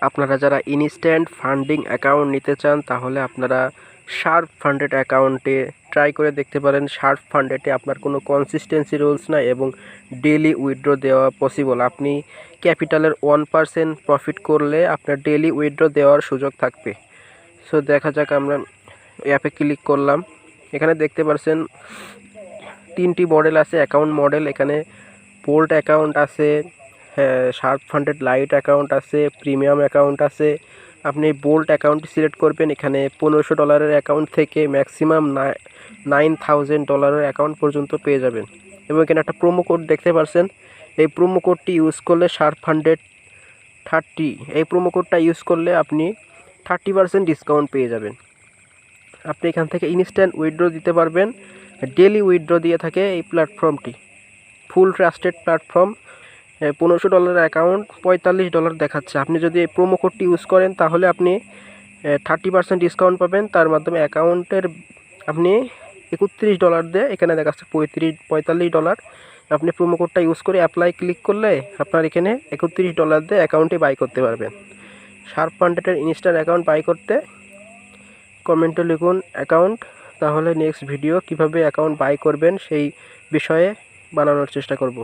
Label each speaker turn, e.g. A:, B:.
A: আপনারা যারা instant funding account নিতে চান তাহলে আপনারা শার্প ফান্ডেড অ্যাকাউন্টে ট্রাই করে দেখতে পারেন। শার্প ফান্ডেডে আপনার কোনো কনসিস্টেন্সি রুলস নাই এবং ডেইলি উইথড্র দেওয়া পসিবল। আপনি ক্যাপিটালের 1% প্রফিট করলে আপনার ডেইলি উইথড্র দেওয়ার সুযোগ থাকবে। সো দেখা যাক, আমরা অ্যাপে ক্লিক করলাম। এখানে দেখতে পাচ্ছেন 3টি মডেল আছে, অ্যাকাউন্ট মডেল। এখানে বোল্ট অ্যাকাউন্ট আছে, শার্প ফান্ডেড লাইট অ্যাকাউন্ট আছে, প্রিমিয়াম অ্যাকাউন্ট আছে। আপনি বোল্ট অ্যাকাউন্টটি সিলেক্ট করবেন। এখানে $1500 অ্যাকাউন্ট থেকে ম্যাক্সিমাম $9000 অ্যাকাউন্ট পর্যন্ত পেয়ে যাবেন। এবং এখানে একটা প্রোমো কোড দেখতে পাচ্ছেন। এই প্রোমো কোডটি ইউজ করলে শার্প ফান্ডেড 30, এই প্রোমো কোডটা ইউজ করলে আপনি 30% ডিসকাউন্ট পেয়ে যাবেন। আপনি এখান থেকে ইনস্ট্যান্ট উইথড্র দিতে পারবেন। ডেলি উইথড্র দিয়ে থাকে এই প্ল্যাটফর্মটি। ফুল ট্রাস্টেড প্ল্যাটফর্ম। $1500 অ্যাকাউন্ট $45 দেখাচ্ছে। আপনি যদি এই প্রোমো কোডটি ইউজ করেন তাহলে আপনি 30% ডিসকাউন্ট পাবেন। তার মাধ্যমে অ্যাকাউন্টের আপনি $31 দিয়ে, এখানে দেখাচ্ছে $45। আপনি প্রোমো কোডটা ইউজ করে অ্যাপ্লাই ক্লিক করলে আপনার এখানে $31 দিয়ে অ্যাকাউন্টে বাই করতে পারবেন। শার্প ফান্ডেডের ইনস্ট্যান্ট অ্যাকাউন্ট বাই করতে কমেন্টে লিখুন অ্যাকাউন্ট, তাহলে নেক্সট ভিডিও কিভাবে অ্যাকাউন্ট বাই করবেন সেই বিষয়ে বানানোর চেষ্টা করব।